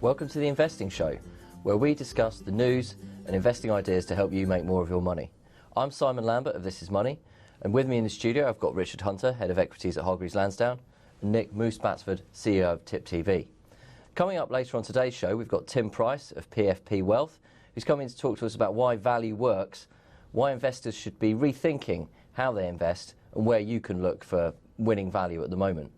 Welcome to The Investing Show, where we discuss the news and investing ideas to help you make more of your money. I'm Simon Lambert of This Is Money, and with me in the studio I've got Richard Hunter, Head of Equities at Hargreaves Lansdown, and Nick Moose Batsford, CEO of Tip TV. Coming up later on today's show, we've got Tim Price of PFP Wealth, who's coming to talk to us about why value works, why investors should be rethinking how they invest, and where you can look for winning value at the moment.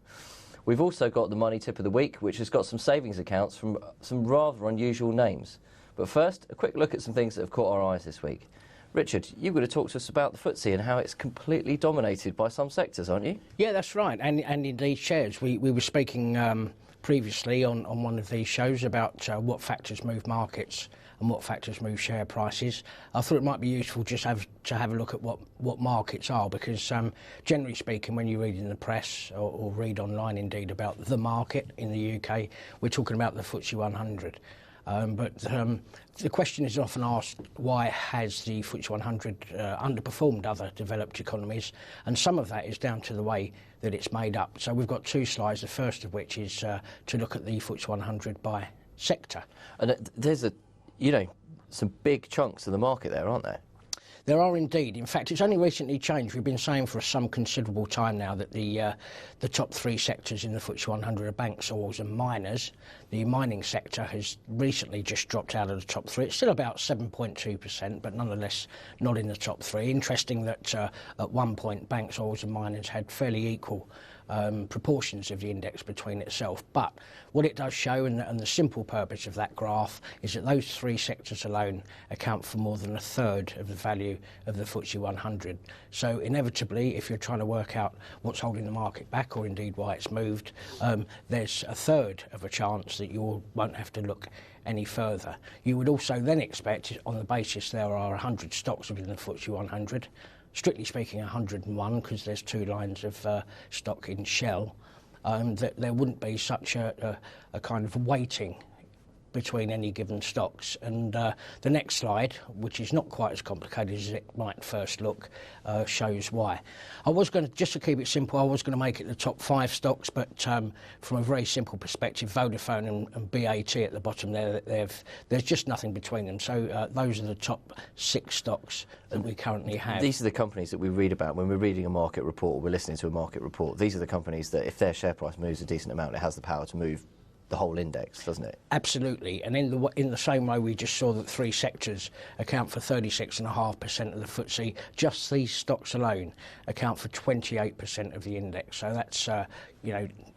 We've also got the Money Tip of the Week, which has got some savings accounts from some rather unusual names. But first, a quick look at some things that have caught our eyes this week. Richard, you're going to talk to us about the FTSE and how it's completely dominated by some sectors, aren't you? Yeah, that's right, and indeed shares. We were speaking previously on one of these shows about what factors move markets and what factors move share prices. I thought it might be useful just to have a look at what markets are, because generally speaking, when you read in the press or read online indeed about the market in the UK, we're talking about the FTSE 100. But the question is often asked, why has the FTSE 100 underperformed other developed economies? And some of that is down to the way that it's made up. So we've got two slides, the first of which is to look at the FTSE 100 by sector. And there's some big chunks of the market there, aren't there? There are indeed. In fact, it's only recently changed. We've been saying for some considerable time now that the top three sectors in the FTSE 100 are banks, oils and miners. The mining sector has recently just dropped out of the top three. It's still about 7.2%, but nonetheless not in the top three. Interesting that at one point banks, oils and miners had fairly equal proportions of the index between itself. But what it does show, and the simple purpose of that graph, is that those three sectors alone account for more than a third of the value of the FTSE 100. So inevitably, if you're trying to work out what's holding the market back, or indeed why it's moved, there's a third of a chance that you won't have to look any further. You would also then expect, on the basis there are 100 stocks within the FTSE 100, strictly speaking 101, because there's two lines of stock in Shell, that there wouldn't be such a kind of weighting between any given stocks. And the next slide, which is not quite as complicated as it might first look, shows why. I was going to, just to keep it simple, I was going to make it the top 5 stocks, but from a very simple perspective, Vodafone and BAT at the bottom there, there's just nothing between them. So those are the top 6 stocks that we currently have. These are the companies that we read about when we're reading a market report or we're listening to a market report. These are the companies that if their share price moves a decent amount, it has the power to move the whole index, doesn't it? Absolutely. And in the same way we just saw that 3 sectors account for 36.5% of the FTSE, just these stocks alone account for 28% of the index. So that's,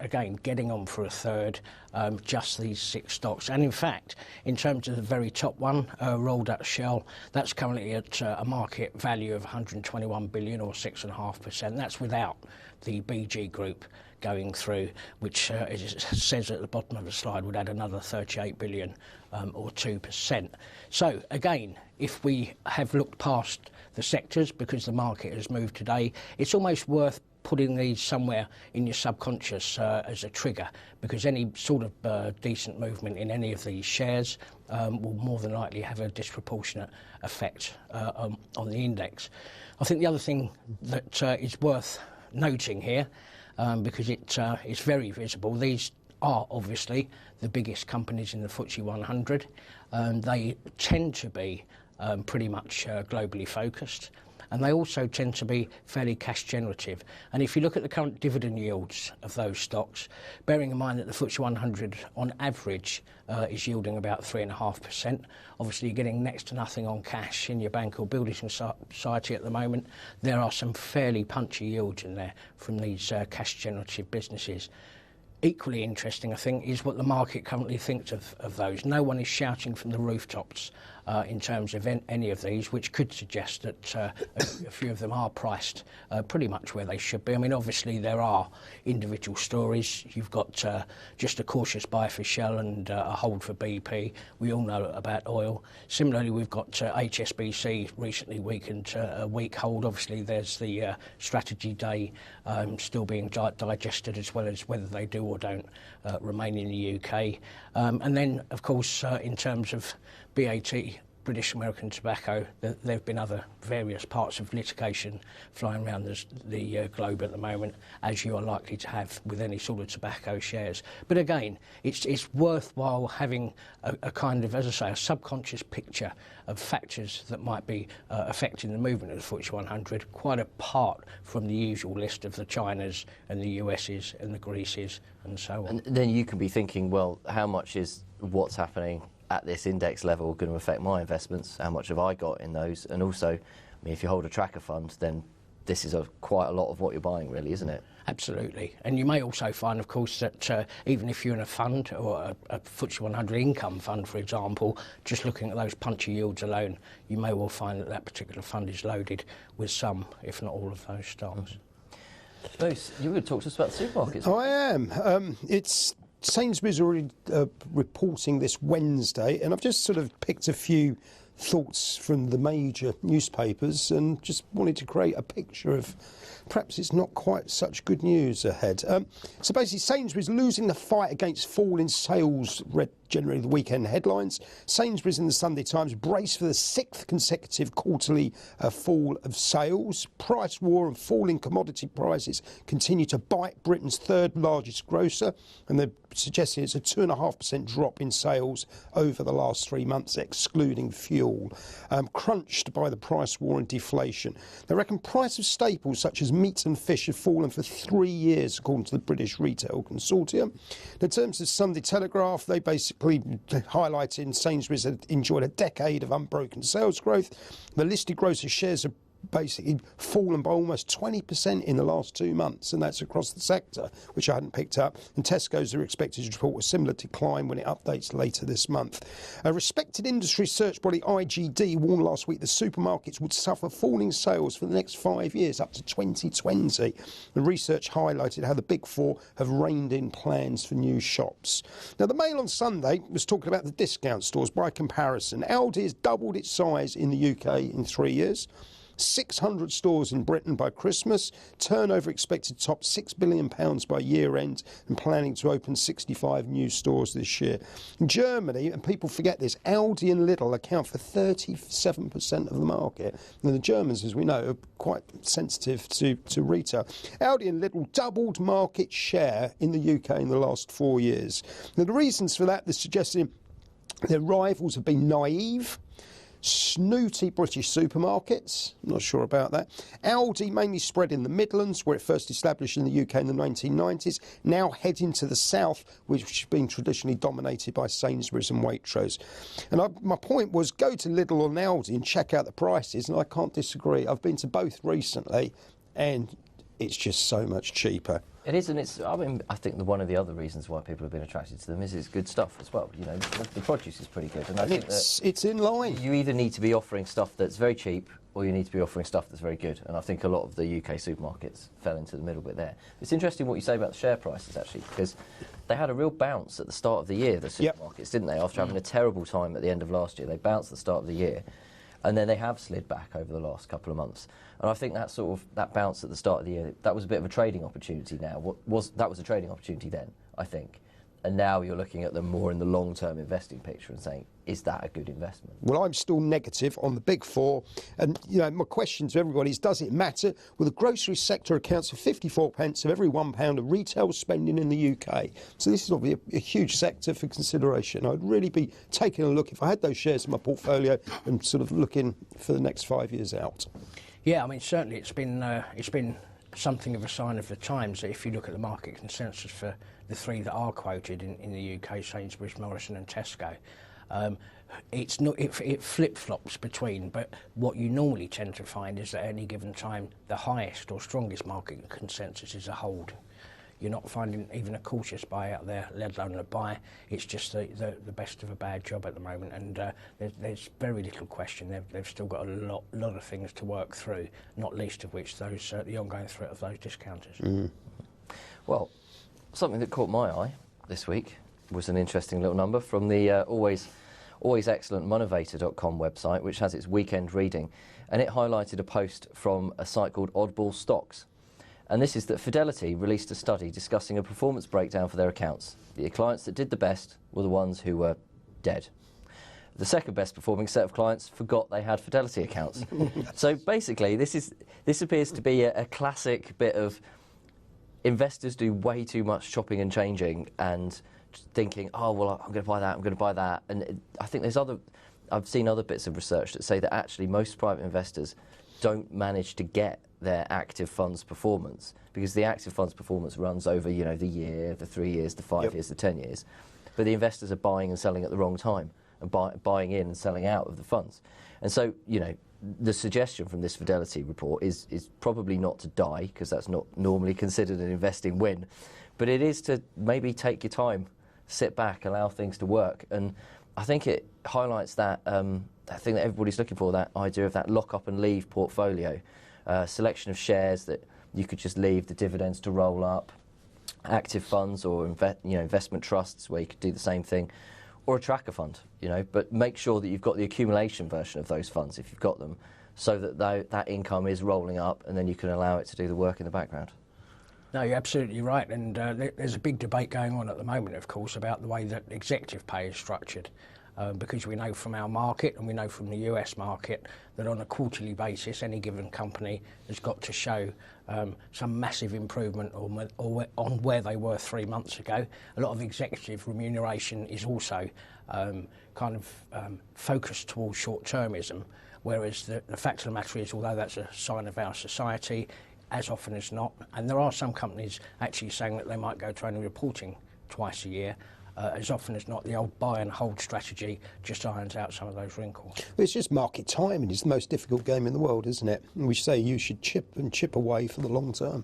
again, getting on for a third, just these 6 stocks. And in fact, in terms of the very top one, Royal Dutch Shell, that's currently at a market value of 121 billion or 6.5%. That's without the BG Group going through, which, as it says at the bottom of the slide, would add another 38 billion or 2%. So again, if we have looked past the sectors, because the market has moved today, it's almost worth putting these somewhere in your subconscious as a trigger, because any sort of decent movement in any of these shares will more than likely have a disproportionate effect on the index. I think the other thing that is worth noting here, because it's very visible, these are obviously the biggest companies in the FTSE 100. They tend to be pretty much globally focused, and they also tend to be fairly cash generative. And if you look at the current dividend yields of those stocks, bearing in mind that the FTSE 100 on average is yielding about 3.5%, obviously you're getting next to nothing on cash in your bank or building society at the moment. There are some fairly punchy yields in there from these cash generative businesses. Equally interesting, I think, is what the market currently thinks of those. No one is shouting from the rooftops in terms of any of these, which could suggest that a few of them are priced pretty much where they should be. I mean, obviously there are individual stories. You've got just a cautious buy for Shell and a hold for BP. We all know about oil. Similarly, we've got HSBC recently weakened, a weak hold. Obviously, there's the strategy day still being digested, as well as whether they do or don't remain in the UK. And then, of course, in terms of BAT, British American Tobacco, there have been other various parts of litigation flying around the globe at the moment, as you are likely to have with any sort of tobacco shares. But again, it's worthwhile having a kind of, as I say, a subconscious picture of factors that might be affecting the movement of the FTSE 100, quite apart from the usual list of the Chinas and the USs and the Greeces and so on. And then you can be thinking, well, how much is what's happening at this index level going to affect my investments? How much have I got in those? And also, I mean, if you hold a tracker fund, then this is quite a lot of what you're buying, really, isn't it? Absolutely. And you may also find, of course, that even if you're in a fund or a FTSE 100 income fund, for example, just looking at those punchy yields alone, you may well find that that particular fund is loaded with some, if not all, of those stocks. Bruce, you were going to talk to us about the supermarkets. I am. It's Sainsbury's already reporting this Wednesday, and I've just sort of picked a few thoughts from the major newspapers and just wanted to create a picture of perhaps it's not quite such good news ahead. So basically, Sainsbury's losing the fight against fall in sales, read generally the weekend headlines. Sainsbury's in the Sunday Times brace for the 6th consecutive quarterly fall of sales. Price war and falling commodity prices continue to bite Britain's third largest grocer, and they're suggesting it's a 2.5% drop in sales over the last 3 months, excluding fuel, crunched by the price war and deflation. They reckon price of staples such as meat and fish have fallen for 3 years, according to the British Retail Consortium. In terms of Sunday Telegraph, they basically highlighting Sainsbury's had enjoyed a decade of unbroken sales growth. The listed grocer shares have basically fallen by almost 20% in the last 2 months, and that's across the sector, which I hadn't picked up. And Tesco's are expected to report a similar decline when it updates later this month. A respected industry search body, IGD, warned last week the supermarkets would suffer falling sales for the next 5 years, up to 2020. The research highlighted how the Big Four have reined in plans for new shops. Now, the Mail on Sunday was talking about the discount stores by comparison. Aldi has doubled its size in the UK in 3 years. 600 stores in Britain by Christmas, turnover expected to top £6 billion by year end, and planning to open 65 new stores this year. In Germany, and people forget this, Aldi and Lidl account for 37% of the market. And the Germans, as we know, are quite sensitive to retail. Aldi and Lidl doubled market share in the UK in the last 4 years. Now, the reasons for that, they're suggesting their rivals have been naive, snooty British supermarkets, not sure about that. Aldi mainly spread in the Midlands, where it first established in the UK in the 1990s, now heading to the south, which has been traditionally dominated by Sainsbury's and Waitrose. And my point was, go to Lidl or Aldi and check out the prices, and I can't disagree. I've been to both recently, and it's just so much cheaper. It is, and it's, I mean, I think one of the other reasons why people have been attracted to them is it's good stuff as well. You know, the produce is pretty good. And I think it's in line. You either need to be offering stuff that's very cheap or you need to be offering stuff that's very good. And I think a lot of the UK supermarkets fell into the middle bit there. It's interesting what you say about the share prices, actually, because they had a real bounce at the start of the year, the supermarkets, didn't they? After having a terrible time at the end of last year, they bounced at the start of the year. And then they have slid back over the last couple of months. And I think that bounce at the start of the year, that was a bit of a trading opportunity now. That was a trading opportunity then, I think. And now you're looking at them more in the long-term investing picture and saying, is that a good investment? Well, I'm still negative on the Big Four. And, you know, my question to everybody is, does it matter? Well, the grocery sector accounts for 54p of every £1 of retail spending in the UK. So this is obviously a huge sector for consideration. I'd really be taking a look, if I had those shares in my portfolio, and sort of looking for the next 5 years out. Yeah, I mean, certainly it's been something of a sign of the times that if you look at the market consensus for the three that are quoted in the UK, Sainsbury's, Morrison and Tesco, it's not, it flip-flops between, but what you normally tend to find is that at any given time the highest or strongest market consensus is a hold. You're not finding even a cautious buy out there, let alone a buy. It's just the best of a bad job at the moment, and there's very little question. They've still got a lot of things to work through, not least of which those the ongoing threat of those discounters. Mm. Well, something that caught my eye this week was an interesting little number from the always excellent Monovator.com website, which has its weekend reading, and it highlighted a post from a site called Oddball Stocks. And this is that Fidelity released a study discussing a performance breakdown for their accounts. The clients that did the best were the ones who were dead. The second best performing set of clients forgot they had Fidelity accounts. So basically, this appears to be a classic bit of investors do way too much chopping and changing and thinking, oh, well, I'm going to buy that, I'm going to buy that. And I think I've seen other bits of research that say that actually most private investors don't manage to get their active funds performance, because the active funds performance runs over, the year, the 3 years, the 5 years, the 10 years. But the investors are buying and selling at the wrong time, and buying in and selling out of the funds. And so, the suggestion from this Fidelity report is probably not to die, because that's not normally considered an investing win, but it is to maybe take your time, sit back, allow things to work. And I think it highlights that thing that everybody's looking for, that idea of that lock up and leave portfolio, selection of shares that you could just leave the dividends to roll up, active funds or investment trusts where you could do the same thing, or a tracker fund, but make sure that you've got the accumulation version of those funds if you've got them, so that that income is rolling up, and then you can allow it to do the work in the background. No, you're absolutely right, and there's a big debate going on at the moment, of course, about the way that executive pay is structured. Because we know from our market and we know from the US market that on a quarterly basis any given company has got to show some massive improvement on where they were 3 months ago. A lot of executive remuneration is also focused towards short-termism, whereas the fact of the matter is, although that's a sign of our society, as often as not, and there are some companies actually saying that they might go to only reporting twice a year, as often as not, the old buy and hold strategy just irons out some of those wrinkles. It's just market timing. It's the most difficult game in the world, isn't it? And we say you should chip away for the long term.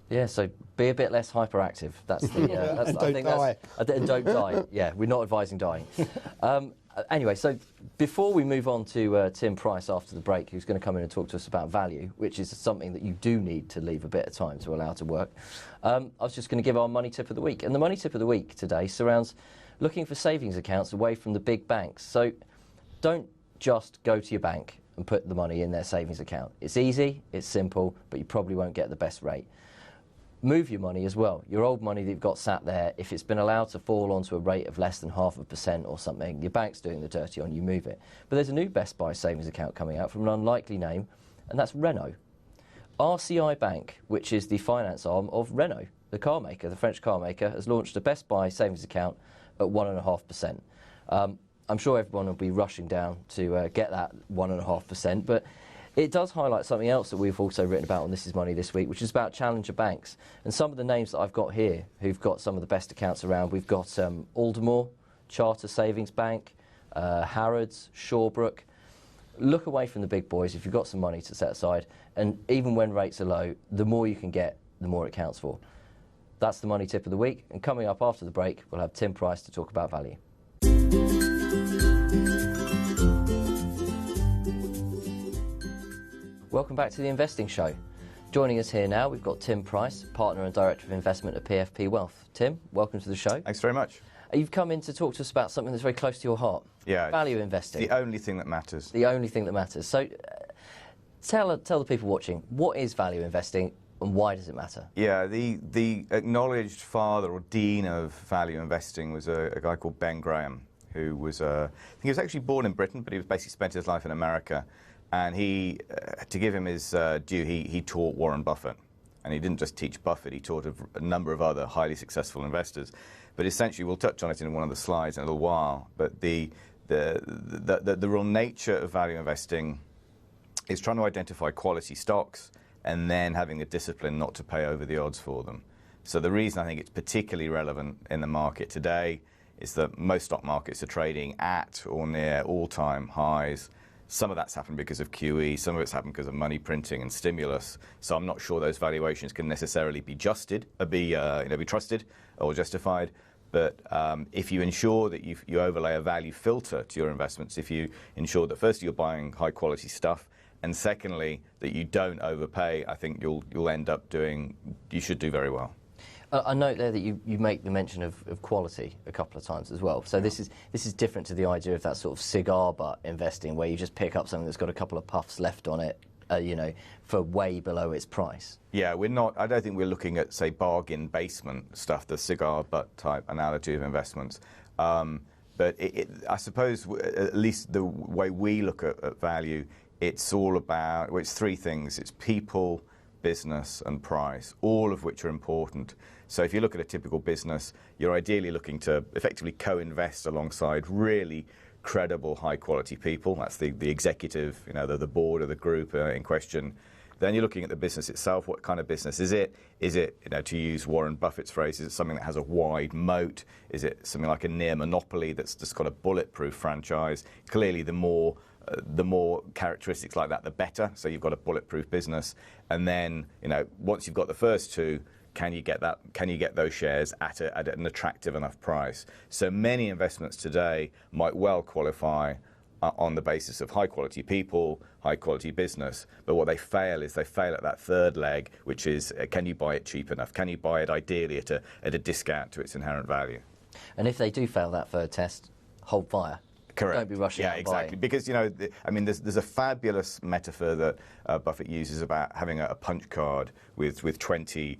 Yeah, so be a bit less hyperactive. That's the. And don't die. And don't die. Yeah, we're not advising dying. Anyway, so before we move on to Tim Price after the break, who's going to come in and talk to us about value, which is something that you do need to leave a bit of time to allow to work, I was just going to give our money tip of the week. And the money tip of the week today surrounds looking for savings accounts away from the big banks. So don't just go to your bank and put the money in their savings account. It's easy, it's simple, but you probably won't get the best rate. Move your money as well. Your old money that you've got sat there, if it's been allowed to fall onto a rate of less than 0.5% or something, your bank's doing the dirty on you, move it. But there's a new Best Buy savings account coming out from an unlikely name, and that's Renault. RCI Bank, which is the finance arm of Renault, the car maker, the French car maker, has launched a Best Buy savings account at 1.5%. I'm sure everyone will be rushing down to get that 1.5%, but it does highlight something else that we've also written about on This Is Money this week, which is about challenger banks. And some of the names that I've got here who've got some of the best accounts around, we've got Aldermore, Charter Savings Bank, Harrods, Shawbrook. Look away from the big boys if you've got some money to set aside. And even when rates are low, the more you can get, the more it counts for. That's the money tip of the week. And coming up after the break, we'll have Tim Price to talk about value. Welcome back to the Investing Show. Joining us here now, we've got Tim Price, Partner and Director of Investment at PFP Wealth. Tim, welcome to the show. Thanks very much. You've come in to talk to us about something that's very close to your heart. Yeah. Value investing. The only thing that matters. The only thing that matters. So tell the people watching, what is value investing and why does it matter? Yeah, the acknowledged father or dean of value investing was a guy called Ben Graham, who was, I think he was actually born in Britain, but he was basically spent his life in America. And he, to give him his due, he taught Warren Buffett. And he didn't just teach Buffett, he taught a number of other highly successful investors. But essentially, we'll touch on it in one of the slides in a little while, but the real nature of value investing is trying to identify quality stocks and then having the discipline not to pay over the odds for them. So the reason I think it's particularly relevant in the market today is that most stock markets are trading at or near all-time highs. Some of that's happened because of QE, some of it's happened because of money printing and stimulus. So I'm not sure those valuations can necessarily be trusted or justified. But if you ensure that you overlay a value filter to your investments, if you ensure that firstly you're buying high quality stuff, and secondly that you don't overpay, I think you'll end up you should do very well. I note there that you make the mention of quality a couple of times as well. So yeah. This is different to the idea of that sort of cigar butt investing where you just pick up something that's got a couple of puffs left on it, for way below its price. Yeah, I don't think we're looking at, say, bargain basement stuff, the cigar butt type analogy of investments. But I suppose, at least the way we look at value, it's all about, well, it's three things. It's people, business, and price, all of which are important. So if you look at a typical business, you're ideally looking to effectively co-invest alongside really credible, high-quality people. That's the executive, the board of the group in question. Then you're looking at the business itself. What kind of business is it? Is it, to use Warren Buffett's phrase, is it something that has a wide moat? Is it something like a near monopoly that's just got a bulletproof franchise? Clearly, the more characteristics like that, the better. So you've got a bulletproof business. And then, once you've got the first two, can you get that? Can you get those shares at an attractive enough price? So many investments today might well qualify on the basis of high-quality people, high-quality business, but what they fail at that third leg, which is can you buy it cheap enough? Can you buy it ideally at a discount to its inherent value? And if they do fail that third test, hold fire. Correct. Don't be rushing out and exactly. buying. Because, there's a fabulous metaphor that Buffett uses about having a punch card with 20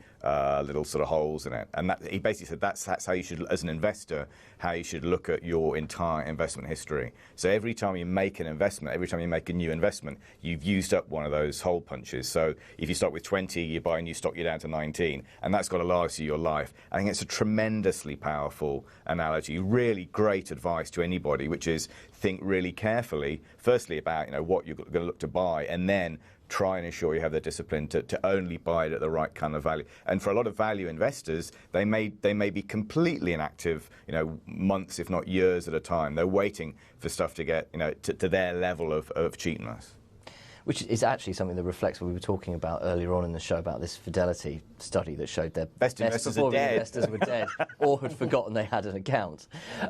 little sort of holes in it. And he basically said that's how you should, as an investor, how you should look at your entire investment history. So every time you make an investment, every time you make a new investment, you've used up one of those hole punches. So if you start with 20, you buy a new stock, you're down to 19, and that's got to last you your life. I think it's a tremendously powerful analogy, really great advice to anybody, which is think really carefully, firstly about what you're going to look to buy, and then try and ensure you have the discipline to only buy it at the right kind of value. And for a lot of value investors, they may be completely inactive, months if not years at a time. They're waiting for stuff to get to their level of cheapness. Which is actually something that reflects what we were talking about earlier on in the show about this Fidelity study that showed their best investors are dead. Investors were dead or had forgotten they had an account.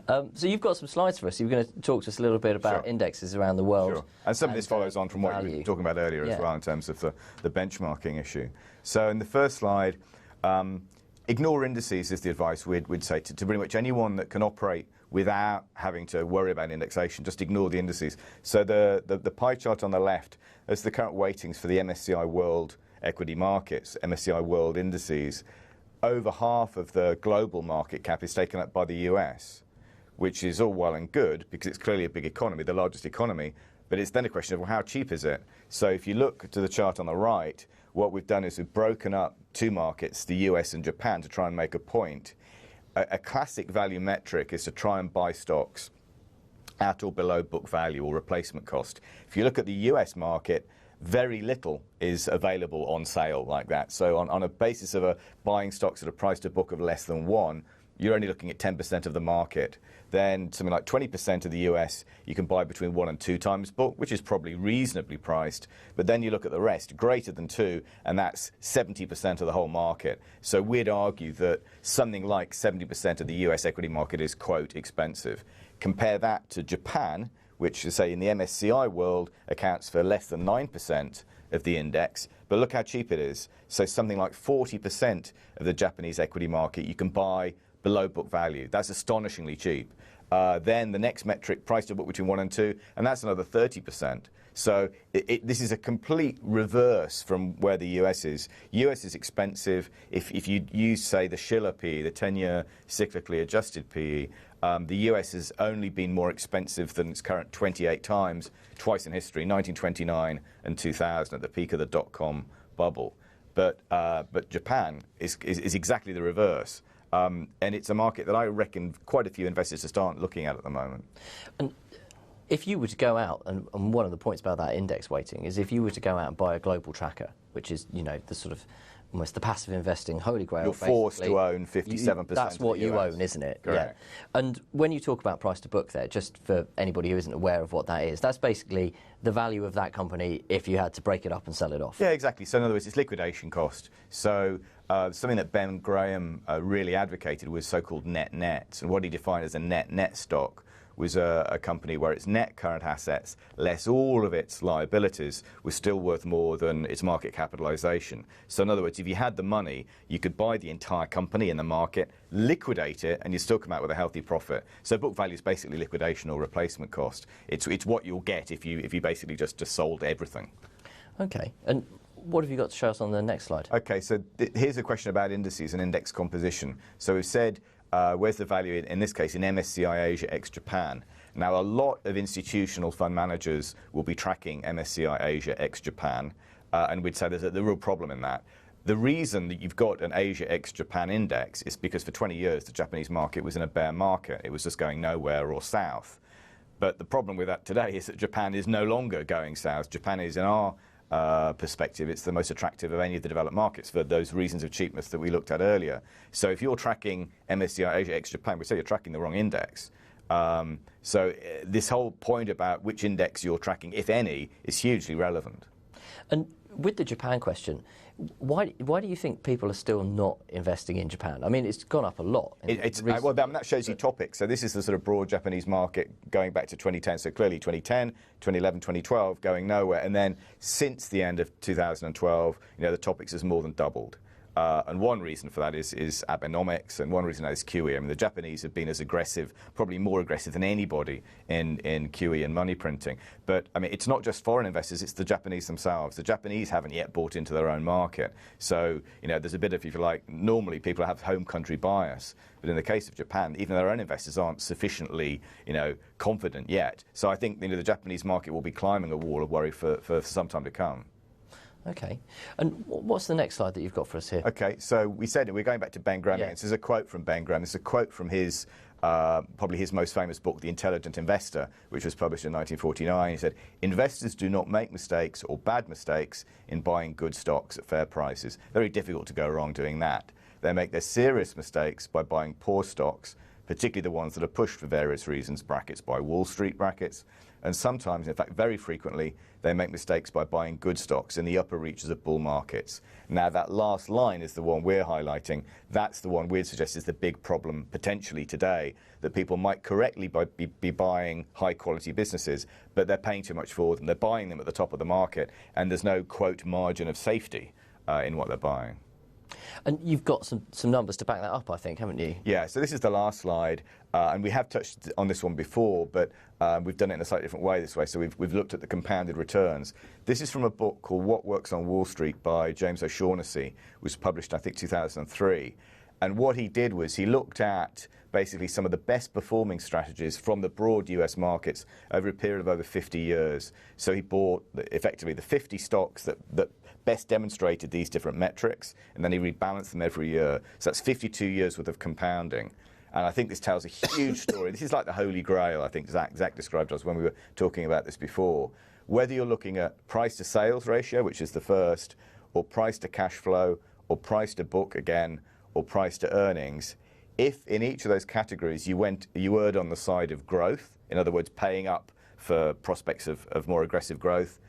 So you've got some slides for us. You're going to talk to us a little bit about indexes around the world. Sure. And some of this follows on from what you were talking about earlier as well in terms of the benchmarking issue. So in the first slide, ignore indices is the advice we'd say to pretty much anyone that can operate without having to worry about indexation. Just ignore the indices. So the pie chart on the left is the current weightings for the MSCI World Equity Markets, MSCI World Indices. Over half of the global market cap is taken up by the US, which is all well and good because it's clearly a big economy, the largest economy, but it's then a question of, well, how cheap is it? So if you look to the chart on the right, what we've done is we've broken up two markets, the US and Japan, to try and make a point. A classic value metric is to try and buy stocks at or below book value or replacement cost. If you look at the US market, very little is available on sale like that. So on a basis of buying stocks at a price to book of less than 1, you're only looking at 10% of the market. Then something like 20% of the US, you can buy between 1 and 2 times book, which is probably reasonably priced. But then you look at the rest, greater than 2, and that's 70% of the whole market. So we'd argue that something like 70% of the US equity market is, quote, expensive. Compare that to Japan, which, say, in the MSCI world accounts for less than 9% of the index. But look how cheap it is. So something like 40% of the Japanese equity market you can buy below book value. That's astonishingly cheap. Then the next metric, price to book between 1 and 2, and that's another 30%. So this is a complete reverse from where the US is. US is expensive. If you use, say, the Shiller PE, the 10-year cyclically adjusted PE, the US has only been more expensive than its current 28 times, twice in history, 1929 and 2000 at the peak of the dot-com bubble. But Japan is exactly the reverse. And it's a market that I reckon quite a few investors are starting looking at the moment. And if you were to go out, and one of the points about that index weighting is if you were to go out and buy a global tracker, which is, the sort of almost the passive investing holy grail. You're forced to own 57%. That's what you own, isn't it? Correct. Yeah. And when you talk about price to book there, just for anybody who isn't aware of what that is, that's basically the value of that company if you had to break it up and sell it off. Yeah, exactly. So in other words, it's liquidation cost. So something that Ben Graham really advocated was so-called net nets. And what he defined as a net stock was a company where its net current assets, less all of its liabilities, was still worth more than its market capitalization. So in other words, if you had the money, you could buy the entire company in the market, liquidate it, and you still come out with a healthy profit. So book value is basically liquidation or replacement cost. It's what you'll get if you basically just sold everything. Okay. And what have you got to show us on the next slide? Okay, so here's a question about indices and index composition. So we've said where's the value in this case in MSCI Asia ex Japan? Now, a lot of institutional fund managers will be tracking MSCI Asia ex Japan, and we'd say there's a real problem in that. The reason that you've got an Asia ex Japan index is because for 20 years the Japanese market was in a bear market. It was just going nowhere or south. But the problem with that today is that Japan is no longer going south. Japan is, in our perspective, it's the most attractive of any of the developed markets for those reasons of cheapness that we looked at earlier. So if you're tracking MSCI Asia ex Japan, we say you're tracking the wrong index. So this whole point about which index you're tracking, if any, is hugely relevant. And with the Japan question, why do you think people are still not investing in Japan? I mean, it's gone up a lot. Well, that shows you topics. So this is the sort of broad Japanese market going back to 2010. So clearly 2010, 2011, 2012 going nowhere. And then since the end of 2012, the topics has more than doubled. And one reason for that is Abenomics, and one reason that is QE. I mean, the Japanese have been as aggressive, probably more aggressive than anybody in QE and money printing. But, I mean, it's not just foreign investors, it's the Japanese themselves. The Japanese haven't yet bought into their own market. So, there's a bit of, if you like, normally people have home country bias. But in the case of Japan, even their own investors aren't sufficiently, confident yet. So I think, the Japanese market will be climbing a wall of worry for some time to come. Okay. And what's the next slide that you've got for us here? Okay, so we said we're going back to Ben Graham. Yeah. This is a quote from Ben Graham. It's a quote from his, probably his most famous book, The Intelligent Investor, which was published in 1949. He said, investors do not make mistakes or bad mistakes in buying good stocks at fair prices. Very difficult to go wrong doing that. They make their serious mistakes by buying poor stocks, particularly the ones that are pushed for various reasons, brackets by Wall Street brackets. And sometimes, in fact, very frequently, they make mistakes by buying good stocks in the upper reaches of bull markets. Now, that last line is the one we're highlighting. That's the one we'd suggest is the big problem potentially today, that people might correctly be buying high-quality businesses, but they're paying too much for them. They're buying them at the top of the market, and there's no, quote, margin of safety in what they're buying. And you've got some numbers to back that up, I think, haven't you? Yeah, so this is the last slide, and we have touched on this one before, but we've done it in a slightly different way this way. So we've looked at the compounded returns. This is from a book called What Works on Wall Street by James O'Shaughnessy, which was published, I think, 2003. And what he did was he looked at basically some of the best performing strategies from the broad US markets over a period of over 50 years. So he bought effectively the 50 stocks that best demonstrated these different metrics, and then he rebalanced them every year. So that's 52 years worth of compounding. And I think this tells a huge story. This is like the Holy Grail, I think Zach described us when we were talking about this before. Whether you're looking at price to sales ratio, which is the first, or price to cash flow, or price to book again, or price to earnings, if in each of those categories you erred on the side of growth, in other words, paying up for prospects of more aggressive growth,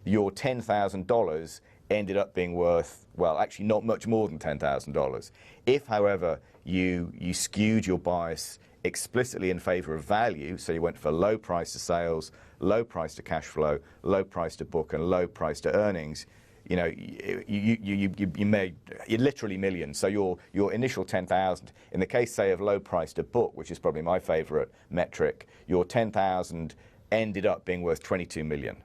your $10,000 ended up being worth, well, actually not much more than $10,000. If, however, you skewed your bias explicitly in favor of value, so you went for low price to sales, low price to cash flow, low price to book, and low price to earnings, you made literally millions. So your initial 10,000, in the case, say, of low price to book, which is probably my favorite metric, your 10,000 ended up being worth 22 million.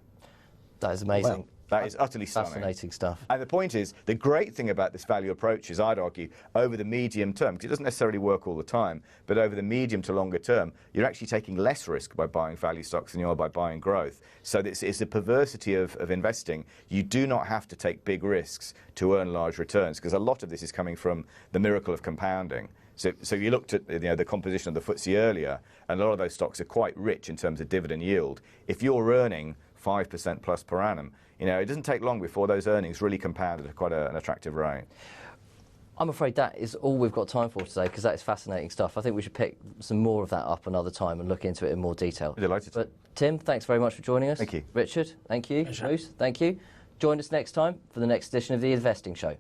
That is amazing. Wow. That is utterly stunning. Fascinating stuff. And the point is, the great thing about this value approach is, I'd argue, over the medium term, because it doesn't necessarily work all the time, but over the medium to longer term, you're actually taking less risk by buying value stocks than you are by buying growth. So it's a perversity of investing. You do not have to take big risks to earn large returns, because a lot of this is coming from the miracle of compounding. So you looked at the composition of the FTSE earlier, and a lot of those stocks are quite rich in terms of dividend yield. If you're earning 5% plus per annum, it doesn't take long before those earnings really compound at quite an attractive rate. I'm afraid that is all we've got time for today, because that is fascinating stuff. I think we should pick some more of that up another time and look into it in more detail. Delighted to. But Tim, thanks very much for joining us. Thank you. Richard, thank you. Bruce, thank you. Join us next time for the next edition of The Investing Show.